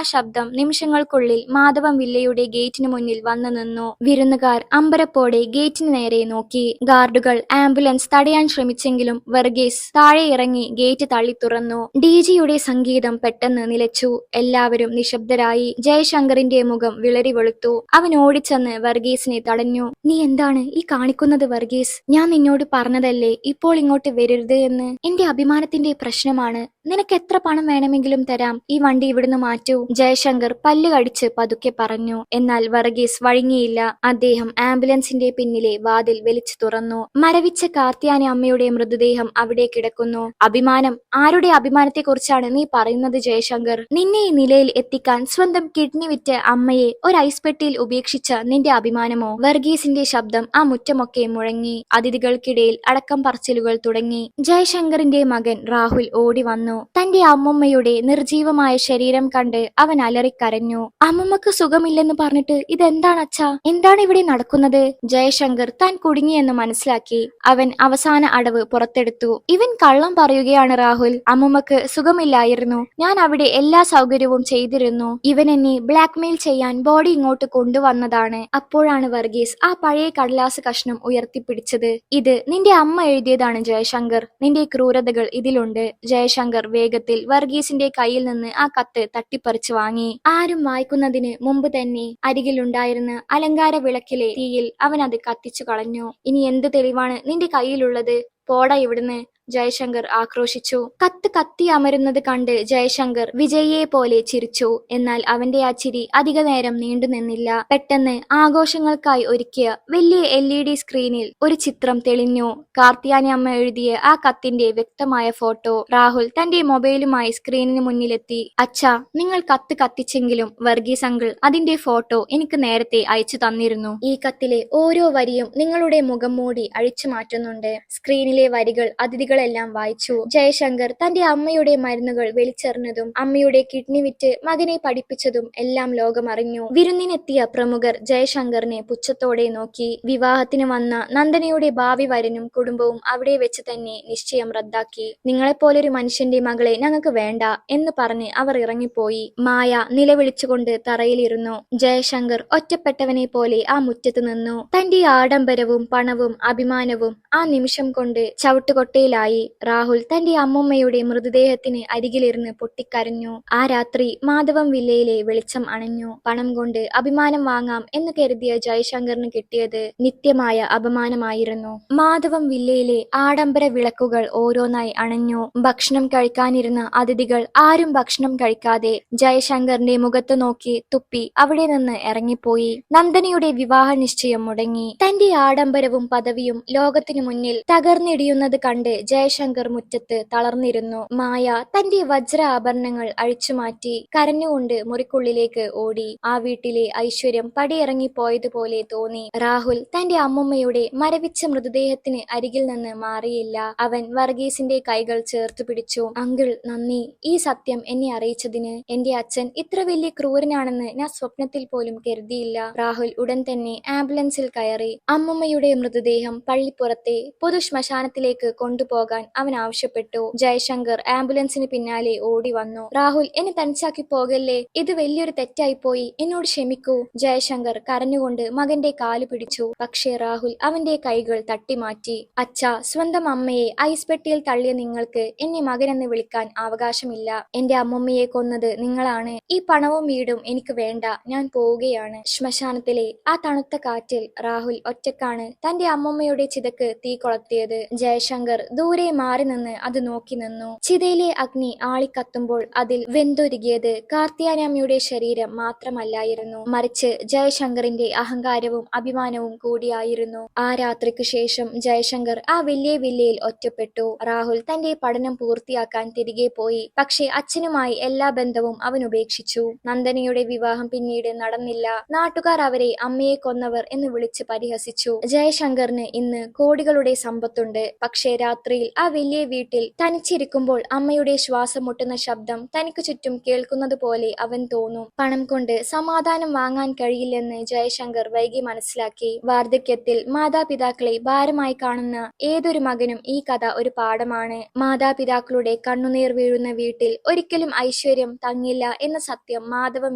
ശബ്ദം നിമിഷങ്ങൾക്കുള്ളിൽ മാധവം വില്ലയുടെ ഗേറ്റിന് മുന്നിൽ വന്നു നിന്നു. വിരുന്നുകാർ അമ്പരപ്പോടെ ഗേറ്റിന് നേരെ നോക്കി. ഗാർഡുകൾ ആംബുലൻസ് തടയാൻ ശ്രമിച്ചെങ്കിലും വർഗീസ് താഴെ ഇറങ്ങി ഗേറ്റ് തള്ളി തുറന്നു. ഡിജിയുടെ സംഗീതം പെട്ടെന്ന് നിലച്ചു. എല്ലാവരും നിശബ്ദരായി. ജയശങ്കറിന്റെ മുഖം വിളറി വെളുത്തു. അവൻ ഓടിച്ചെന്ന് വർഗീസിനെ തടഞ്ഞു. നീ എന്താണ് ഈ കാണിക്കുന്നത് വർഗീസ്? ഞാൻ നിന്നോട് പറഞ്ഞതല്ലേ ഇപ്പോൾ ഇങ്ങോട്ട് വരരുത് എന്ന്. എന്റെ അഭിമാനത്തിന്റെ പ്രശ്നമാണ്. നിനക്ക് എത്ര പണം വേണമെങ്കിലും തരാം. ഈ വണ്ടി ഇവിടുന്ന് മാറ്റൂ. ജയശങ്കർ പല്ല് കടിച്ച് പതുക്കെ പറഞ്ഞു. എന്നാൽ വർഗീസ് വഴങ്ങിയില്ല. അദ്ദേഹം ആംബുലൻസിന്റെ പിന്നിലെ വാതിൽ വലിച്ചു തുറന്നു. മരവിച്ച കാർത്തിയാനി അമ്മയുടെ മൃതദേഹം അവിടെ കിടക്കുന്നു. അഭിമാനം? ആരുടെ അഭിമാനത്തെക്കുറിച്ചാണ് നീ പറയുന്നത് ജയശങ്കർ? നിന്നെ ഈ നിലയിൽ എത്തിക്കാൻ സ്വന്തം കിഡ്നി വിറ്റ അമ്മയെ ഒരു ഐസ് പെട്ടിയിൽ ഉപേക്ഷിച്ച നിന്റെ അഭിമാനമോ? വർഗീസിന്റെ ശബ്ദം ആ മുറ്റമൊക്കെ മുഴങ്ങി. അതിഥികൾക്കിടയിൽ അടക്കം പറച്ചിലുകൾ തുടങ്ങി. ജയശങ്കറിന്റെ മകൻ രാഹുൽ ഓടി വന്നു. തന്റെ അമ്മമ്മയുടെ നിർജീവമായ ശരീരം കണ്ട് അവൻ അലറിക്കരഞ്ഞു. അമ്മമ്മക്ക് സുഖമില്ലെന്ന് പറഞ്ഞിട്ട് ഇതെന്താണ് അച്ഛാ? എന്താണ് ഇവിടെ നടക്കുന്നത്? ജയശങ്കർ താൻ കുടുങ്ങിയെന്ന് മനസ്സിലാക്കി. അവൻ അവസാന അടവ് പുറത്തെടുത്തു. ഇവൻ കള്ളം പറയുകയാണ് രാഹുൽ. അമ്മമ്മക്ക് സുഖമില്ലായിരുന്നു. ഞാൻ അവിടെ എല്ലാ സൗകര്യവും ചെയ്തിരുന്നു. ഇവൻ എന്നെ ബ്ലാക്ക്മെയിൽ ചെയ്യാൻ ബോഡി ഇങ്ങോട്ട് കൊണ്ടുവന്നതാണ്. അപ്പോഴാണ് വർഗീസ് ആ പഴയ കടലാസ് കഷ്ണം ഉയർത്തിപ്പിടിച്ചത്. ഇത് നിന്റെ അമ്മ എഴുതിയതാണ് ജയശങ്കർ. നിന്റെ ക്രൂരതകൾ ഇതിലുണ്ട്. ജയശങ്കർ വേഗത്തിൽ വർഗീസിന്റെ കയ്യിൽ നിന്ന് ആ കത്ത് തട്ടിപ്പറിച്ചു വാങ്ങി. ആരും വായിക്കുന്നതിന് മുമ്പ് തന്നെ അരികിലുണ്ടായിരുന്ന അലങ്കാര വിളക്കിലെ തീയിൽ അവൻ അത് കത്തിച്ചു കളഞ്ഞു. ഇനി എന്ത് തെളിവാണ് നിന്റെ കയ്യിലുള്ളത്? പോടാ ഇവിടുന്ന്, ജയശങ്കർ ആക്രോശിച്ചു. കത്ത് കത്തി അമരുന്നത് കണ്ട് ജയശങ്കർ വിജയിയെ പോലെ ചിരിച്ചു. എന്നാൽ അവന്റെ ആ ചിരി അധിക നേരം നീണ്ടുനിന്നില്ല. പെട്ടെന്ന് ആഘോഷങ്ങൾക്കായി ഒരുക്കിയ വലിയ LED സ്ക്രീനിൽ ഒരു ചിത്രം തെളിഞ്ഞു. കാർത്തിയാനി അമ്മ എഴുതിയ ആ കത്തിന്റെ വ്യക്തമായ ഫോട്ടോ. രാഹുൽ തന്റെ മൊബൈലുമായി സ്ക്രീനിന് മുന്നിലെത്തി. അച്ഛാ, നിങ്ങൾ കത്ത് കത്തിച്ചെങ്കിലും വർഗീസ് അങ്കിൾ അതിന്റെ ഫോട്ടോ എനിക്ക് നേരത്തെ അയച്ചു തന്നിരുന്നു. ഈ കത്തിലെ ഓരോ വരിയും നിങ്ങളുടെ മുഖം മൂടി അഴിച്ചു മാറ്റുന്നുണ്ട്. സ്ക്രീനിലെ വരികൾ അതിഥികളെല്ലാം വായിച്ചു. ജയശങ്കർ തന്റെ അമ്മയുടെ മരുന്നുകൾ വലിച്ചെറിഞ്ഞതും അമ്മയുടെ കിഡ്നി വിറ്റ് മകനെ പഠിപ്പിച്ചതും എല്ലാം ലോകമറിഞ്ഞു. വിരുന്നിനെത്തിയ പ്രമുഖർ ജയശങ്കറിനെ പുച്ഛത്തോടെ നോക്കി. വിവാഹത്തിന് വന്ന നന്ദനയുടെ ഭാവി വരനും കുടുംബവും അവിടെ വെച്ച് തന്നെ നിശ്ചയം റദ്ദാക്കി. നിങ്ങളെപ്പോലൊരു മനുഷ്യന്റെ മകളെ ഞങ്ങൾക്ക് വേണ്ട എന്ന് പറഞ്ഞ് അവർ ഇറങ്ങിപ്പോയി. മായ നിലവിളിച്ചുകൊണ്ട് തറയിലിരുന്നു. ജയശങ്കർ ഒറ്റപ്പെട്ടവനെ പോലെ ആ മുറ്റത്ത് നിന്നു. തന്റെ ആഡംബരവും പണവും അഭിമാനവും ആ നിമിഷം കൊണ്ട് ചവിട്ടുകൊട്ടയിലായി. രാഹുൽ തന്റെ അമ്മൂമ്മയുടെ മൃതദേഹത്തിന് അരികിലിരുന്ന് പൊട്ടിക്കരഞ്ഞു. ആ രാത്രി മാധവം വില്ലയിലെ വെളിച്ചം അണഞ്ഞു. പണം കൊണ്ട് അഭിമാനം വാങ്ങാം എന്ന് കരുതിയ ജയശങ്കറിന് കിട്ടിയത് നിത്യമായ അപമാനമായിരുന്നു. മാധവം വില്ലയിലെ ആഡംബര വിളക്കുകൾ ഓരോന്നായി അണഞ്ഞു. ഭക്ഷണം കഴിക്കാനിരുന്ന അതിഥികൾ ആരും ഭക്ഷണം കഴിക്കാതെ ജയശങ്കറിന്റെ മുഖത്ത് നോക്കി തുപ്പി അവിടെ നിന്ന് ഇറങ്ങിപ്പോയി. നന്ദനയുടെ വിവാഹ നിശ്ചയം മുടങ്ങി. തന്റെ ആഡംബരവും പദവിയും ലോകത്തിനു മുന്നിൽ തകർന്നിരുന്നു മഞ്ഞിടിയുന്നത് കണ്ട് ജയശങ്കർ മുറ്റത്ത് തളർന്നിരുന്നു. മായ തന്റെ വജ്ര ആഭരണങ്ങൾ അഴിച്ചുമാറ്റി കരഞ്ഞുകൊണ്ട് മുറിക്കുള്ളിലേക്ക് ഓടി. ആ വീട്ടിലെ ഐശ്വര്യം പടിയിറങ്ങിപ്പോയതുപോലെ തോന്നി. രാഹുൽ തന്റെ അമ്മുമ്മയുടെ മരവിച്ച മൃതദേഹത്തിന് അരികിൽ നിന്ന് മാറിയില്ല. അവൻ വർഗീസിന്റെ കൈകൾ ചേർത്ത് പിടിച്ചു. അങ്കിൾ, നന്ദി. ഈ സത്യം എന്നെ അറിയിച്ചതിന്. എന്റെ അച്ഛൻ ഇത്ര വലിയ ക്രൂരനാണെന്ന് ഞാൻ സ്വപ്നത്തിൽ പോലും കരുതിയില്ല. രാഹുൽ ഉടൻ തന്നെ ആംബുലൻസിൽ കയറി. അമ്മുമ്മയുടെ മൃതദേഹം പള്ളിപ്പുറത്തെ പൊതു ശ്മശാനത്തിലേക്ക് കൊണ്ടുപോകാൻ അവൻ ആവശ്യപ്പെട്ടു. ജയശങ്കർ ആംബുലൻസിന് പിന്നാലെ ഓടി വന്നു. രാഹുൽ, എന്നെ തനിച്ചാക്കി പോകല്ലേ. ഇത് വലിയൊരു തെറ്റായിപ്പോയി. എന്നോട് ക്ഷമിക്കൂ. ജയശങ്കർ കരഞ്ഞുകൊണ്ട് മകന്റെ കാല് പിടിച്ചു. പക്ഷേ രാഹുൽ അവന്റെ കൈകൾ തട്ടിമാറ്റി. അച്ഛാ, സ്വന്തം അമ്മയെ ഐസ് പെട്ടിയിൽ തള്ളിയ നിങ്ങൾക്ക് എന്നെ മകനെന്ന് വിളിക്കാൻ അവകാശമില്ല. എന്റെ അമ്മുമ്മയെ കൊന്നത് നിങ്ങളാണ്. ഈ പണവും വീടും എനിക്ക് വേണ്ട. ഞാൻ പോവുകയാണ്. ശ്മശാനത്തിലെ ആ തണുത്ത കാറ്റിൽ രാഹുൽ ഒറ്റക്കാണ് തന്റെ അമ്മുമ്മയുടെ ചിതക്ക് തീ കൊളുത്തിയത്. ജയശങ്കർ ദൂരെ മാറി നിന്ന് അത് നോക്കി നിന്നു. ചിതയിലെ അഗ്നി ആളിക്കത്തുമ്പോൾ അതിൽ വെന്തൊരുകിയത് കാർത്തിയാനിയമ്മയുടെ ശരീരം മാത്രമല്ലായിരുന്നു, മറിച്ച് ജയശങ്കറിന്റെ അഹങ്കാരവും അഭിമാനവും കൂടിയായിരുന്നു. ആ രാത്രിക്ക് ശേഷം ജയശങ്കർ ആ വലിയ വില്ലയിൽ ഒറ്റപ്പെട്ടു. രാഹുൽ തന്റെ പഠനം പൂർത്തിയാക്കാൻ തിരികെ പോയി. പക്ഷേ അച്ഛനുമായി എല്ലാ ബന്ധവും അവൻ ഉപേക്ഷിച്ചു. നന്ദനയുടെ വിവാഹം പിന്നീട് നടന്നില്ല. നാട്ടുകാർ അവരെ അമ്മയെ കൊന്നവർ എന്ന് വിളിച്ച് പരിഹസിച്ചു. ജയശങ്കറിന് ഇന്ന് കോടികളുടെ സമ്പത്തുണ്ട്. പക്ഷേ രാത്രിയിൽ ആ വലിയ വീട്ടിൽ തനിച്ചിരിക്കുമ്പോൾ അമ്മയുടെ ശ്വാസം മുട്ടുന്ന ശബ്ദം തനിക്ക് ചുറ്റും കേൾക്കുന്നത് പോലെ അവൻ തോന്നും. പണം കൊണ്ട് സമാധാനം വാങ്ങാൻ കഴിയില്ലെന്ന് ജയശങ്കർ വൈകി മനസ്സിലാക്കി. വാർദ്ധക്യത്തിൽ മാതാപിതാക്കളെ ഭാരമായി കാണുന്ന ഏതൊരു മകനും ഈ കഥ ഒരു പാഠമാണ്. മാതാപിതാക്കളുടെ കണ്ണുനീർ വീഴുന്ന വീട്ടിൽ ഒരിക്കലും ഐശ്വര്യം തങ്ങില്ല എന്ന സത്യം മാധവം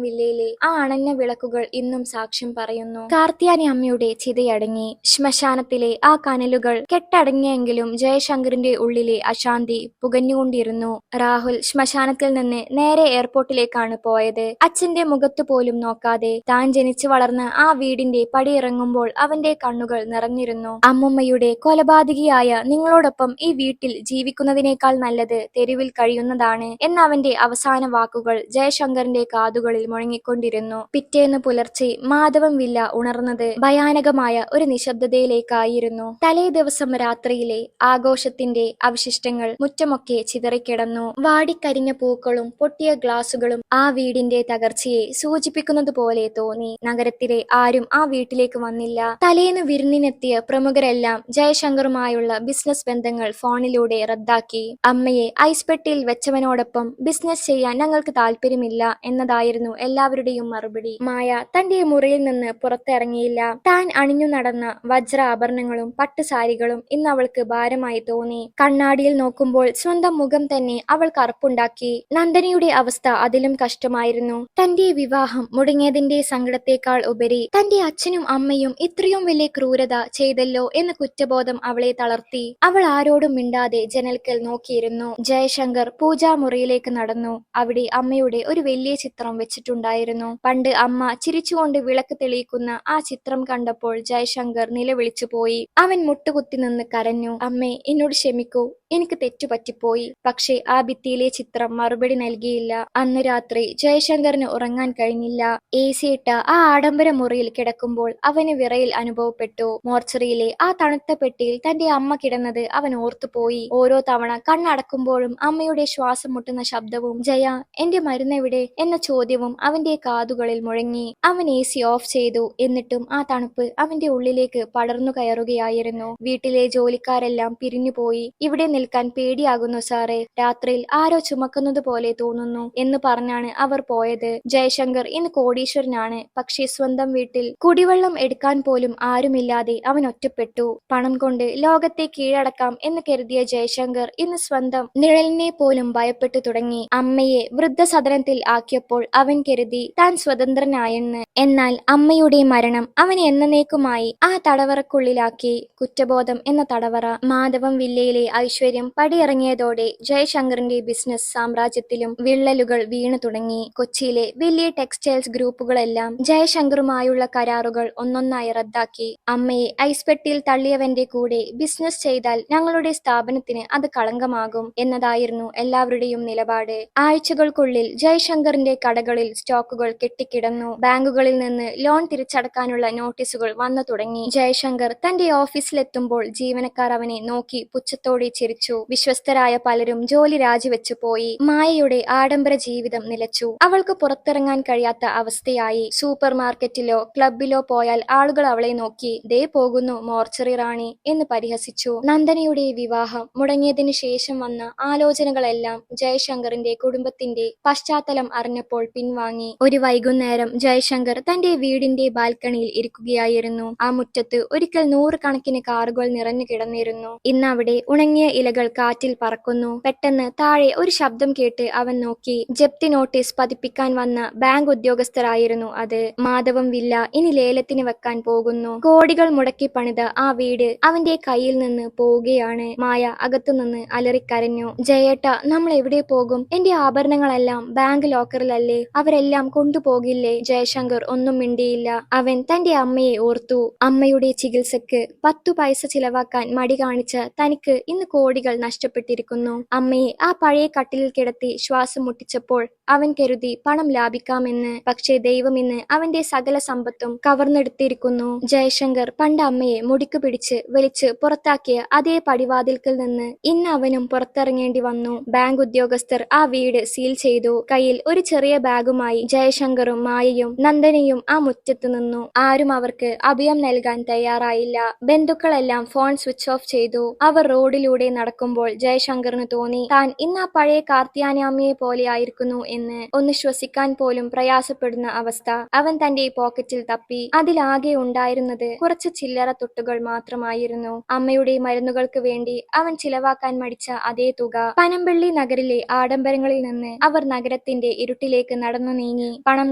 വില്ലയിലെ ആ അണഞ്ഞ വിളക്കുകൾ ഇന്നും സാക്ഷ്യം പറയുന്നു. കാർത്തിയാനി അമ്മയുടെ ചിതയടങ്ങി. ശ്മശാനത്തിലെ ആ കനലുകൾ കെട്ടടങ്ങിയെങ്കിലും ജയശങ്കറിന്റെ ഉള്ളിലെ അശാന്തി പുകഞ്ഞുകൊണ്ടിരുന്നു. രാഹുൽ ശ്മശാനത്തിൽ നിന്ന് നേരെ എയർപോർട്ടിലേക്കാണ് പോയത്. അച്ഛന്റെ മുഖത്തു പോലും നോക്കാതെ. താൻ ജനിച്ചു വളർന്ന ആ വീടിന്റെ പടിയിറങ്ങുമ്പോൾ അവന്റെ കണ്ണുകൾ നിറഞ്ഞിരുന്നു. അമ്മുമ്മയുടെ കൊലപാതകിയായ നിങ്ങളോടൊപ്പം ഈ വീട്ടിൽ ജീവിക്കുന്നതിനേക്കാൾ നല്ലത് തെരുവിൽ കഴിയുന്നതാണ് എന്ന അവന്റെ അവസാന വാക്കുകൾ ജയശങ്കറിന്റെ കാതുകളിൽ മുഴങ്ങിക്കൊണ്ടിരുന്നു. പിറ്റേന്ന് പുലർച്ചെ മാധവം വില്ല ഉണർന്നത് ഭയാനകമായ ഒരു നിശബ്ദതയിലേക്കായിരുന്നു. തലേ ദിവസം രാത്രിയിലെ ആഘോഷത്തിന്റെ അവശിഷ്ടങ്ങൾ മുറ്റമൊക്കെ ചിതറിക്കിടന്നു. വാടിക്കരിഞ്ഞ പൂക്കളും പൊട്ടിയ ഗ്ലാസുകളും ആ വീടിന്റെ തകർച്ചയെ സൂചിപ്പിക്കുന്നത് പോലെ തോന്നി. നഗരത്തിലെ ആരും ആ വീട്ടിലേക്ക് വന്നില്ല. തലേന്ന് വിരുന്നിനെത്തിയ പ്രമുഖരെല്ലാം ജയശങ്കറുമായുള്ള ബിസിനസ് ബന്ധങ്ങൾ ഫോണിലൂടെ റദ്ദാക്കി. അമ്മയെ ഐസ് പെട്ടിയിൽ വെച്ചവനോടൊപ്പം ബിസിനസ് ചെയ്യാൻ ഞങ്ങൾക്ക് താല്പര്യമില്ല എന്നതായിരുന്നു എല്ലാവരുടെയും മറുപടി. മായ തന്റെ മുറിയിൽ നിന്ന് പുറത്തിറങ്ങിയില്ല. താൻ അണിഞ്ഞു നടന്ന വജ്ര ആഭരണങ്ങളും പട്ടുസാരികളും ഇന്ന് അവൾക്ക് ഭാരമായി തോന്നി. കണ്ണാടിയിൽ നോക്കുമ്പോൾ സ്വന്തം മുഖം തന്നെ അവൾ കറുപ്പുണ്ടാക്കി. നന്ദനയുടെ അവസ്ഥ അതിലും കഷ്ടമായിരുന്നു. തന്റെ വിവാഹം മുടങ്ങിയതിന്റെ സങ്കടത്തെക്കാൾ ഉപരി തന്റെ അച്ഛനും അമ്മയും ഇത്രയും വലിയ ക്രൂരത ചെയ്തല്ലോ എന്ന കുറ്റബോധം അവളെ തളർത്തി. അവൾ ആരോടും മിണ്ടാതെ ജനൽക്കൽ നോക്കിയിരുന്നു. ജയശങ്കർ പൂജാമുറിയിലേക്ക് നടന്നു. അവിടെ അമ്മയുടെ ഒരു വലിയ ചിത്രം വെച്ചിട്ടുണ്ടായിരുന്നു. പണ്ട് അമ്മ ചിരിച്ചുകൊണ്ട് വിളക്ക് തെളിയിക്കുന്ന ആ ചിത്രം കണ്ടപ്പോൾ ജയശങ്കർ നിലവിളിച്ചു പോയി. അവൻ മുട്ടുകുത്തി നിന്ന് കരഞ്ഞു. അമ്മേ, എന്നോട് ക്ഷമിക്കൂ. എനിക്ക് തെറ്റുപറ്റിപ്പോയി. പക്ഷേ ആ ഭിത്തിയിലെ ചിത്രം മറുപടി നൽകിയില്ല. അന്ന് രാത്രി ജയശങ്കറിന് ഉറങ്ങാൻ കഴിഞ്ഞില്ല. AC ഇട്ട ആ ആഡംബര മുറിയിൽ കിടക്കുമ്പോൾ അവന് വിറയൽ അനുഭവപ്പെട്ടു. മോർച്ചറിയിലെ ആ തണുത്ത പെട്ടിയിൽ തന്റെ അമ്മ കിടന്നത് അവൻ ഓർത്തുപോയി. ഓരോ തവണ കണ്ണടക്കുമ്പോഴും അമ്മയുടെ ശ്വാസം മുട്ടുന്ന ശബ്ദവും ജയ, എന്റെ മരുന്നെവിടെ എന്ന ചോദ്യവും അവന്റെ കാതുകളിൽ മുഴങ്ങി. അവൻ AC ഓഫ് ചെയ്തു. എന്നിട്ടും ആ തണുപ്പ് അവന്റെ ഉള്ളിലേക്ക് പടർന്നു കയറുകയായിരുന്നു. വീട്ടിലെ ജോലിക്കാരെല്ലാം പിരിഞ്ഞുപോയി. ഇവിടെ നിൽക്കാൻ പേടിയാകുന്നു സാറേ. രാത്രിയിൽ ആരോ ചുമക്കുന്നത് പോലെ തോന്നുന്നു എന്ന് പറഞ്ഞാണ് അവർ പോയത്. ജയശങ്കർ ഇന്ന് കോടീശ്വരനാണ്. പക്ഷേ സ്വന്തം വീട്ടിൽ കുടിവെള്ളം എടുക്കാൻ പോലും ആരുമില്ലാതെ അവൻ ഒറ്റപ്പെട്ടു. പണം കൊണ്ട് ലോകത്തെ കീഴടക്കാം എന്ന് കരുതിയ ജയശങ്കർ ഇന്ന് സ്വന്തം നിഴലിനെ പോലും ഭയപ്പെട്ടു തുടങ്ങി. അമ്മയെ വൃദ്ധസദനത്തിൽ ആക്കിയപ്പോൾ അവൻ കരുതി താൻ സ്വതന്ത്രനായെന്ന്. എന്നാൽ അമ്മയുടെ മരണം അവനെ എന്നേക്കുമായി ആ തടവറക്കുള്ളിലാക്കി. കുറ്റബോധം എന്ന തടവറ. മാധവം വില്ലയിലെ ഐശ്വര്യ ഐശ്വര്യം പടിയിറങ്ങിയതോടെ ജയശങ്കറിന്റെ ബിസിനസ് സാമ്രാജ്യത്തിലും വിള്ളലുകൾ വീണു തുടങ്ങി. കൊച്ചിയിലെ വലിയ ടെക്സ്റ്റൈൽസ് ഗ്രൂപ്പുകളെല്ലാം ജയശങ്കറുമായുള്ള കരാറുകൾ ഒന്നൊന്നായി റദ്ദാക്കി. അമ്മയെ ഐസ്പെട്ടിയിൽ തള്ളിയവന്റെ കൂടെ ബിസിനസ് ചെയ്താൽ ഞങ്ങളുടെ സ്ഥാപനത്തിന് അത് കളങ്കമാകും എന്നതായിരുന്നു എല്ലാവരുടെയും നിലപാട്. ആഴ്ചകൾക്കുള്ളിൽ ജയശങ്കറിന്റെ കടകളിൽ സ്റ്റോക്കുകൾ കെട്ടിക്കിടന്നു. ബാങ്കുകളിൽ നിന്ന് ലോൺ തിരിച്ചടക്കാനുള്ള നോട്ടീസുകൾ വന്നു തുടങ്ങി. ജയശങ്കർ തന്റെ ഓഫീസിലെത്തുമ്പോൾ ജീവനക്കാർ അവനെ നോക്കി പുച്ഛത്തോടെ ചിരിച്ചു. വിശ്വസ്തരായ പലരും ജോലി രാജിവെച്ചു പോയി. മായയുടെ ആഡംബര ജീവിതം നിലച്ചു. അവൾക്ക് പുറത്തിറങ്ങാൻ കഴിയാത്ത അവസ്ഥയായി. സൂപ്പർ മാർക്കറ്റിലോ ക്ലബിലോ പോയാൽ ആളുകൾ അവളെ നോക്കി ദേ പോകുന്നു മോർച്ചറി റാണി എന്ന് പരിഹസിച്ചു. നന്ദനയുടെ വിവാഹം മുടങ്ങിയതിനു ശേഷം വന്ന ആലോചനകളെല്ലാം ജയശങ്കറിന്റെ കുടുംബത്തിന്റെ പശ്ചാത്തലം അറിഞ്ഞപ്പോൾ പിൻവാങ്ങി. ഒരു വൈകുന്നേരം ജയശങ്കർ തന്റെ വീടിന്റെ ബാൽക്കണിയിൽ ഇരിക്കുകയായിരുന്നു. ആ മുറ്റത്ത് ഒരിക്കൽ നൂറുകണക്കിന് കാറുകൾ നിറഞ്ഞു കിടന്നിരുന്നു. ഇന്ന് അവിടെ ഉണങ്ങിയ ഇലകൾ കാറ്റിൽ പറക്കുന്നു. പെട്ടെന്ന് താഴെ ഒരു ശബ്ദം കേട്ട് അവൻ നോക്കി. ജപ്തി നോട്ടീസ് പതിപ്പിക്കാൻ വന്ന ബാങ്ക് ഉദ്യോഗസ്ഥരായിരുന്നു അത്. മാധവം വില്ല ഇനി ലേലത്തിന് വെക്കാൻ പോകുന്നു. കോടികൾ മുടക്കി പണിത ആ വീട് അവന്റെ കയ്യിൽ നിന്ന് പോവുകയാണ്. മായ അകത്തുനിന്ന് അലറിക്കരഞ്ഞു. ജയേട്ട, നമ്മൾ എവിടെ പോകും? എന്റെ ആഭരണങ്ങളെല്ലാം ബാങ്ക് ലോക്കറിലല്ലേ? അവരെല്ലാം കൊണ്ടുപോകില്ലേ? ജയശങ്കർ ഒന്നും മിണ്ടിയില്ല. അവൻ തന്റെ അമ്മയെ ഓർത്തു. അമ്മയുടെ ചികിത്സക്ക് 10 പൈസ ചിലവാക്കാൻ മടി കാണിച്ച തനിക്ക് ഇന്ന് കോടികൾ നഷ്ടപ്പെട്ടിരിക്കുന്നു. അമ്മയെ ആ പഴയ കട്ടിലിൽ കിടത്തി ശ്വാസം മുട്ടിച്ചപ്പോൾ അവൻ കരുതി പണം ലാഭിക്കാമെന്ന്. പക്ഷേ ദൈവം ഇന്ന് അവന്റെ സകല സമ്പത്തും കവർന്നെടുത്തിരിക്കുന്നു. ജയശങ്കർ പണ്ട് അമ്മയെ മുടിക്കു പിടിച്ച് വലിച്ച് പുറത്താക്കിയ അതേ പടിവാതിൽക്കൽ നിന്ന് ഇന്ന് അവനും പുറത്തിറങ്ങേണ്ടി വന്നു. ബാങ്ക് ഉദ്യോഗസ്ഥർ ആ വീട് സീൽ ചെയ്തു. കയ്യിൽ ഒരു ചെറിയ ബാഗുമായി ജയശങ്കറും മായയും നന്ദനയും ആ മുറ്റത്ത് നിന്നു. ആരും അവർക്ക് അഭയം നൽകാൻ തയ്യാറായില്ല. ബന്ധുക്കളെല്ലാം ഫോൺ സ്വിച്ച് ഓഫ് ചെയ്തു. അവർ റോഡിലൂടെ നടക്കുമ്പോൾ ജയശങ്കറിന് തോന്നി താൻ ഇന്ന് ആ പഴയ കാർത്തിയാനിയമ്മയെ പോലെയായിരിക്കുന്നു എന്ന്. ഒന്ന് ശ്വസിക്കാൻ പോലും പ്രയാസപ്പെടുന്ന അവസ്ഥ. അവൻ തന്റെ പോക്കറ്റിൽ തപ്പി. അതിലാകെ ഉണ്ടായിരുന്നത് കുറച്ച് ചില്ലറ തുട്ടുകൾ മാത്രമായിരുന്നു. അമ്മയുടെ മരുന്നുകൾക്ക് വേണ്ടി അവൻ ചിലവാക്കാൻ മടിച്ച അതേ തുക. പനമ്പള്ളി നഗരിലെ ആഡംബരങ്ങളിൽ നിന്ന് അവർ നഗരത്തിന്റെ ഇരുട്ടിലേക്ക് നടന്നു നീങ്ങി. പണം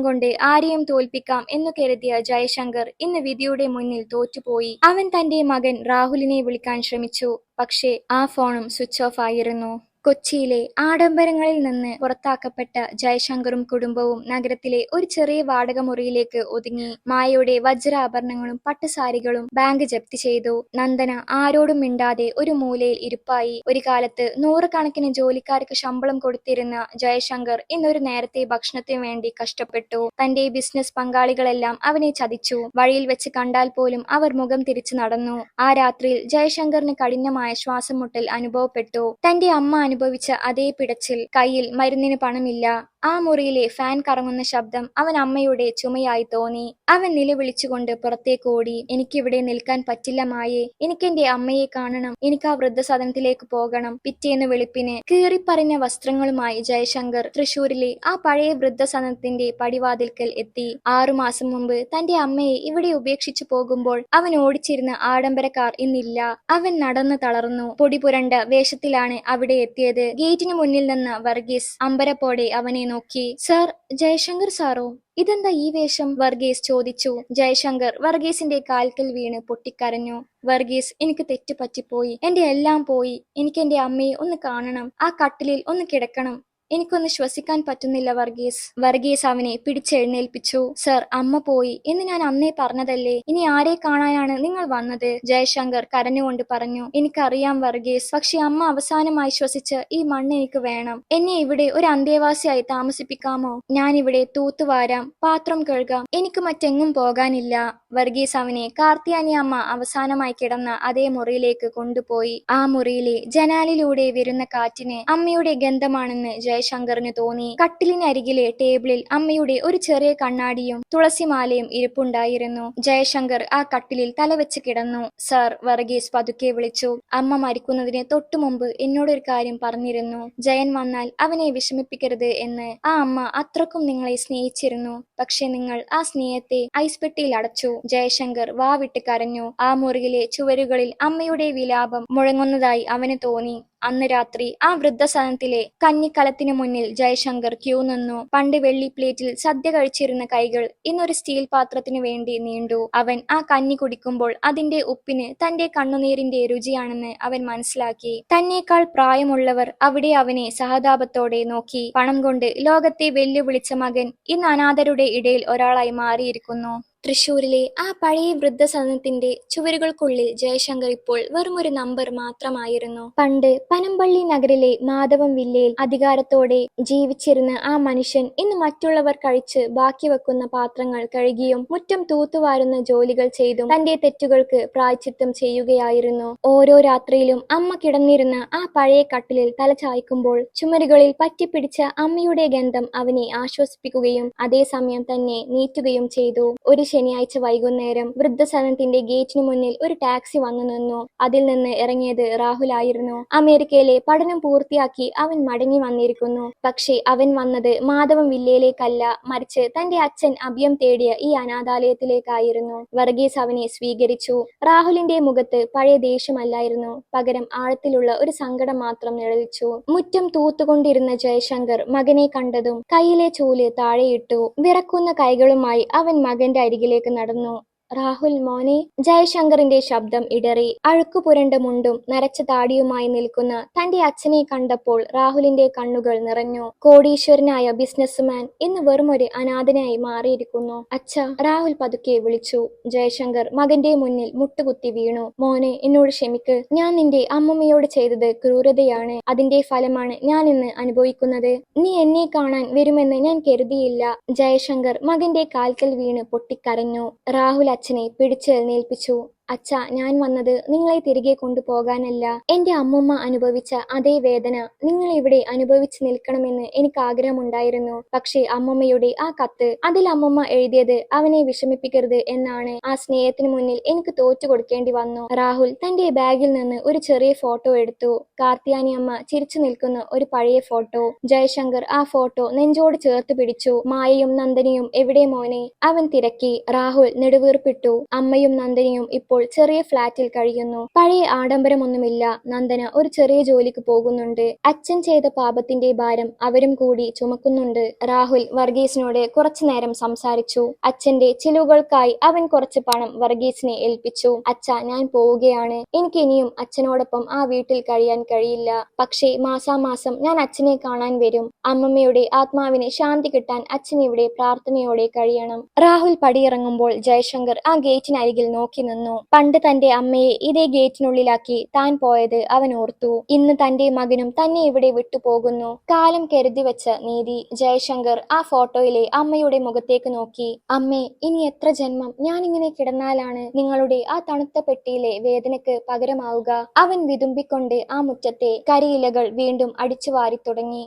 കൊണ്ട് ആരെയും തോൽപ്പിക്കാം എന്നു കരുതിയ ജയശങ്കർ ഇന്ന് വിധിയുടെ മുന്നിൽ തോറ്റുപോയി. അവൻ തന്റെ മകൻ രാഹുലിനെ വിളിക്കാൻ ശ്രമിച്ചു. പക്ഷേ ആ ഫോണും സ്വിച്ച് ഓഫ് ആയിരുന്നു. കൊച്ചിയിലെ ആഡംബരങ്ങളിൽ നിന്ന് പുറത്താക്കപ്പെട്ട ജയശങ്കറും കുടുംബവും നഗരത്തിലെ ഒരു ചെറിയ വാടക മുറിയിലേക്ക് ഒതുങ്ങി. മായയുടെ വജ്രാഭരണങ്ങളും പട്ടുസാരികളും ബാങ്ക് ജപ്തി ചെയ്തു. നന്ദന ആരോടും മിണ്ടാതെ ഒരു മൂലയിൽ ഇരിപ്പായി. ഒരു കാലത്ത് നൂറുകണക്കിന് ജോലിക്കാർക്ക് ശമ്പളം കൊടുത്തിരുന്ന ജയശങ്കർ ഇന്നൊരു നേരത്തെ ഭക്ഷണത്തിനു വേണ്ടി കഷ്ടപ്പെട്ടു. തന്റെ ബിസിനസ് പങ്കാളികളെല്ലാം അവനെ ചതിച്ചു. വഴിയിൽ വെച്ച് കണ്ടാൽ പോലും അവർ മുഖം തിരിച്ചു നടന്നു. ആ രാത്രിയിൽ ജയശങ്കറിന് കഠിനമായ ശ്വാസം മുട്ടൽ അനുഭവപ്പെട്ടു. തന്റെ അമ്മ അനുഭവിച്ച അതേ പിടച്ചിൽ. കയ്യിൽ മരുന്നിന് പണമില്ല. ആ മുറിയിലെ ഫാൻ കറങ്ങുന്ന ശബ്ദം അവൻ അമ്മയുടെ ചുമയായി തോന്നി. അവൻ നിലവിളിച്ചുകൊണ്ട് പുറത്തേക്ക് ഓടി. എനിക്കിവിടെ നിൽക്കാൻ പറ്റില്ല മായേ, എനിക്കെന്റെ അമ്മയെ കാണണം. എനിക്ക് ആ വൃദ്ധസദനത്തിലേക്ക് പോകണം. പിറ്റേന്ന് വെളുപ്പിന് കീറിപ്പറിഞ്ഞ വസ്ത്രങ്ങളുമായി ജയശങ്കർ തൃശൂരിലെ ആ പഴയ വൃദ്ധസദനത്തിന്റെ പടിവാതിൽക്കൽ എത്തി. 6 മാസം മുമ്പ് തന്റെ അമ്മയെ ഇവിടെ ഉപേക്ഷിച്ചു പോകുമ്പോൾ അവൻ ഓടിച്ചിരുന്ന ആഡംബര കാർ ഇന്നില്ല. അവൻ നടന്നു തളർന്നു. പൊടിപുരണ്ട വേഷത്തിലാണ് അവിടെ എത്തിയത്. ഗേറ്റിന് മുന്നിൽ നിന്ന് വർഗീസ് അമ്പരപ്പോടെ അവനെ നോക്കി. സർ, ജയശങ്കർ സാറോ? ഇതെന്താ ഈ വേഷം? വർഗീസ് ചോദിച്ചു. ജയശങ്കർ വർഗീസിന്റെ കാൽക്കൽ വീണ് പൊട്ടിക്കരഞ്ഞു. വർഗീസ്, എനിക്ക് തെറ്റ് പറ്റിപ്പോയി. എന്റെ എല്ലാം പോയി. എനിക്ക് എന്റെ അമ്മയെ ഒന്ന് കാണണം. ആ കട്ടിലിൽ ഒന്ന് കിടക്കണം. എനിക്കൊന്ന് ശ്വസിക്കാൻ പറ്റുന്നില്ല വർഗീസ്. വർഗീസ് അവനെ പിടിച്ചെഴുന്നേൽപ്പിച്ചു. സർ, അമ്മ പോയി എന്ന് ഞാൻ അന്നേ പറഞ്ഞതല്ലേ. ഇനി ആരെ കാണാനാണ് നിങ്ങൾ വന്നത്? ജയശങ്കർ കരഞ്ഞുകൊണ്ട് പറഞ്ഞു. എനിക്കറിയാം വർഗീസ്, പക്ഷെ അമ്മ അവസാനമായി ശ്വസിച്ച ഈ മണ്ണ് എനിക്ക് വേണം. എന്നെ ഇവിടെ ഒരു അന്തേവാസിയായി താമസിപ്പിക്കാമോ? ഞാൻ ഇവിടെ തൂത്തുവാരാം, പാത്രം കഴുകാം. എനിക്ക് മറ്റെങ്ങും പോകാനില്ല. വർഗീസ് അവനെ കാർത്തിയാനി അമ്മ അവസാനമായി കിടന്ന അതേ മുറിയിലേക്ക് കൊണ്ടുപോയി. ആ മുറിയിലെ ജനാലിലൂടെ വരുന്ന കാറ്റിന് അമ്മയുടെ ഗന്ധമാണെന്ന് ജയശങ്കറിന് തോന്നി. കട്ടിലിനരികിലെ ടേബിളിൽ അമ്മയുടെ ഒരു ചെറിയ കണ്ണാടിയും തുളസിമാലയും ഇരിപ്പുണ്ടായിരുന്നു. ജയശങ്കർ ആ കട്ടിലിൽ തലവെച്ച് കിടന്നു. സർ, വർഗീസ് പതുക്കെ വിളിച്ചു. അമ്മ മരിക്കുന്നതിന് തൊട്ടു മുമ്പ് എന്നോടൊരു കാര്യം പറഞ്ഞിരുന്നു. ജയൻ വന്നാൽ അവനെ വിഷമിപ്പിക്കരുത് എന്ന്. ആ അമ്മ അത്രക്കും നിങ്ങളെ സ്നേഹിച്ചിരുന്നു. പക്ഷെ നിങ്ങൾ ആ സ്നേഹത്തെ ഐസ്പെട്ടിയിൽ അടച്ചു. ജയശങ്കർ വാവിട്ട് കരഞ്ഞു. ആ മുറിയിലെ ചുവരുകളിൽ അമ്മയുടെ വിലാപം മുഴങ്ങുന്നതായി അവന് തോന്നി. അന്ന് രാത്രി ആ വൃദ്ധസദനത്തിലെ കഞ്ഞിക്കലത്തിനു മുന്നിൽ ജയശങ്കർ ക്യൂ നിന്നു. പണ്ട് വെള്ളി പ്ലേറ്റിൽ സദ്യ കഴിച്ചിരുന്ന കൈകൾ ഇന്നൊരു സ്റ്റീൽ പാത്രത്തിനു വേണ്ടി നീണ്ടു. അവൻ ആ കഞ്ഞി കുടിക്കുമ്പോൾ അതിന്റെ ഉപ്പിന് തന്റെ കണ്ണുനീരിന്റെ രുചിയാണെന്ന് അവൻ മനസ്സിലാക്കി. തന്നേക്കാൾ പ്രായമുള്ളവർ അവിടെ അവനെ സഹതാപത്തോടെ നോക്കി. പണം കൊണ്ട് ലോകത്തെ വെല്ലുവിളിച്ച മകൻ ഇന്ന് അനാഥരുടെ ഇടയിൽ ഒരാളായി മാറിയിരിക്കുന്നു. തൃശൂരിലെ ആ പഴയ വൃദ്ധസദനത്തിന്റെ ചുവരുകൾക്കുള്ളിൽ ജയശങ്കർ ഇപ്പോൾ വെറുമൊരു നമ്പർ മാത്രമായിരുന്നു. പണ്ട് പനമ്പള്ളി നഗരിലെ മാധവം വില്ലയിൽ അധികാരത്തോടെ ജീവിച്ചിരുന്ന ആ മനുഷ്യൻ ഇന്ന് മറ്റുള്ളവർ കഴിച്ച് ബാക്കി വെക്കുന്ന പാത്രങ്ങൾ കഴുകിയും മുറ്റം തൂത്തുവാരുന്ന ജോലികൾ ചെയ്തും തന്റെ തെറ്റുകൾക്ക് പ്രായശ്ചിത്തം ചെയ്യുകയായിരുന്നു. ഓരോ രാത്രിയിലും അമ്മ കിടന്നിരുന്ന ആ പഴയ കട്ടിലിൽ തല ചായ്ക്കുമ്പോൾ ചുമരുകളിൽ പറ്റിപ്പിടിച്ച അമ്മയുടെ ഗന്ധം അവനെ ആശ്വസിപ്പിക്കുകയും അതേസമയം തന്നെ നീറ്റുകയും ചെയ്തു. ഒരു ശനിയാഴ്ച വൈകുന്നേരം വൃദ്ധസദനത്തിന്റെ ഗേറ്റിന് മുന്നിൽ ഒരു ടാക്സി വന്നു നിന്നു. അതിൽ നിന്ന് ഇറങ്ങിയത് രാഹുൽ ആയിരുന്നു. അമേരിക്കയിലെ പഠനം പൂർത്തിയാക്കി അവൻ മടങ്ങി വന്നിരിക്കുന്നു. പക്ഷേ അവൻ വന്നത് മാധവം വില്ലയിലേക്കല്ല, മറിച്ച് തന്റെ അച്ഛൻ അഭയം തേടിയ ഈ അനാഥാലയത്തിലേക്കായിരുന്നു. വർഗീസ് അവനെ സ്വീകരിച്ചു. രാഹുലിന്റെ മുഖത്ത് പഴയ ദേഷ്യമല്ലായിരുന്നു, പകരം ആഴത്തിലുള്ള ഒരു സങ്കടം മാത്രം നിഴലിച്ചു. മുറ്റം തൂത്തുകൊണ്ടിരുന്ന ജയശങ്കർ മകനെ കണ്ടതും കയ്യിലെ ചൂല് താഴെയിട്ടു. വിറക്കുന്ന കൈകളുമായി അവൻ മകന്റെ അരികിലേക്ക് നടന്നു. രാഹുൽ മോനെ. ജയശങ്കറിന്റെ ശബ്ദം ഇടറി. അഴുക്കുപുരണ്ട മുണ്ടും നരച്ച താടിയുമായി നിൽക്കുന്ന തന്റെ അച്ഛനെ കണ്ടപ്പോൾ രാഹുലിന്റെ കണ്ണുകൾ നിറഞ്ഞു. കോടീശ്വരനായ ബിസിനസ്മാൻ ഇന്ന് വെറുമൊരു അനാഥനായി മാറിയിരിക്കുന്നു. അച്ഛ, രാഹുൽ പതുക്കെ വിളിച്ചു. ജയശങ്കർ മകന്റെ മുന്നിൽ മുട്ടുകുത്തി വീണു. മോനെ, എന്നോട് ക്ഷമിക്ക്. ഞാൻ നിന്റെ അമ്മമ്മയോട് ചെയ്തത് ക്രൂരതയാണ്. അതിന്റെ ഫലമാണ് ഞാൻ ഇന്ന് അനുഭവിക്കുന്നത്. നീ എന്നെ കാണാൻ വരുമെന്ന് ഞാൻ കരുതിയില്ല. ജയശങ്കർ മകന്റെ കാൽക്കൽ വീണ് പൊട്ടിക്കരഞ്ഞു. രാഹുൽ അച്ഛനെ പിടിച്ചെഴുന്നേൽപ്പിച്ചു. അച്ഛ, ഞാൻ വന്നത് നിങ്ങളെ തിരികെ കൊണ്ടുപോകാനല്ല. എന്റെ അമ്മുമ്മ അനുഭവിച്ച അതേ വേദന നിങ്ങൾ ഇവിടെ അനുഭവിച്ചു നിൽക്കണമെന്ന് എനിക്ക് ആഗ്രഹമുണ്ടായിരുന്നു. പക്ഷേ അമ്മുമ്മയുടെ ആ കത്ത്, അതിൽ അമ്മുമ്മ എഴുതിയത് അവനെ വിഷമിപ്പിക്കരുത് എന്നാണ്. ആ സ്നേഹത്തിന് മുന്നിൽ എനിക്ക് തോറ്റു കൊടുക്കേണ്ടി വന്നു. രാഹുൽ തന്റെ ബാഗിൽ നിന്ന് ഒരു ചെറിയ ഫോട്ടോ എടുത്തു. കാർത്തിയാനി അമ്മ ചിരിച്ചു നിൽക്കുന്ന ഒരു പഴയ ഫോട്ടോ. ജയശങ്കർ ആ ഫോട്ടോ നെഞ്ചോട് ചേർത്ത് പിടിച്ചു. മായയും നന്ദനിയും എവിടെ മോനെ? അവൻ തിരക്കി. രാഹുൽ നെടുവീർപ്പിട്ടു. അമ്മയും നന്ദനിയും ഇപ്പോൾ ചെറിയ ഫ്ലാറ്റിൽ കഴിയുന്നു. പഴയ ആഡംബരമൊന്നുമില്ല. നന്ദന ഒരു ചെറിയ ജോലിക്ക് പോകുന്നുണ്ട്. അച്ഛൻ ചെയ്ത പാപത്തിന്റെ ഭാരം അവരും കൂടി ചുമക്കുന്നുണ്ട്. രാഹുൽ വർഗീസിനോട് കുറച്ചു നേരം സംസാരിച്ചു. അച്ഛന്റെ ചിലവുകൾക്കായി അവൻ കുറച്ച് പണം വർഗീസിനെ ഏൽപ്പിച്ചു. അച്ഛ, ഞാൻ പോവുകയാണ്. എനിക്ക് ഇനിയും അച്ഛനോടൊപ്പം ആ വീട്ടിൽ കഴിയാൻ കഴിയില്ല. പക്ഷേ മാസാമാസം ഞാൻ അച്ഛനെ കാണാൻ വരും. അമ്മമ്മയുടെ ആത്മാവിന് ശാന്തി കിട്ടാൻ അച്ഛൻ ഇവിടെ പ്രാർത്ഥനയോടെ കഴിയണം. രാഹുൽ പടിയിറങ്ങുമ്പോൾ ജയശങ്കർ ആ ഗേറ്റിനരികിൽ നോക്കി നിന്നു. പണ്ട് തന്റെ അമ്മയെ ഇതേ ഗേറ്റിനുള്ളിലാക്കി താൻ പോയത് അവൻ ഓർത്തു. ഇന്ന് തന്റെ മകനും തന്നെ ഇവിടെ വിട്ടുപോകുന്നു. കാലം കരുതി വെച്ച നീതി. ജയശങ്കർ ആ ഫോട്ടോയിലെ അമ്മയുടെ മുഖത്തേക്ക് നോക്കി. അമ്മേ, ഇനി എത്ര ജന്മം ഞാനിങ്ങനെ കിടന്നാലാണ് നിങ്ങളുടെ ആ തണുത്ത പെട്ടിയിലെ വേദനയ്ക്ക് പകരമാവുക? അവൻ വിതുമ്പിക്കൊണ്ട് ആ മുറ്റത്തെ കരിയിലകൾ വീണ്ടും അടിച്ചു വാരി തുടങ്ങി.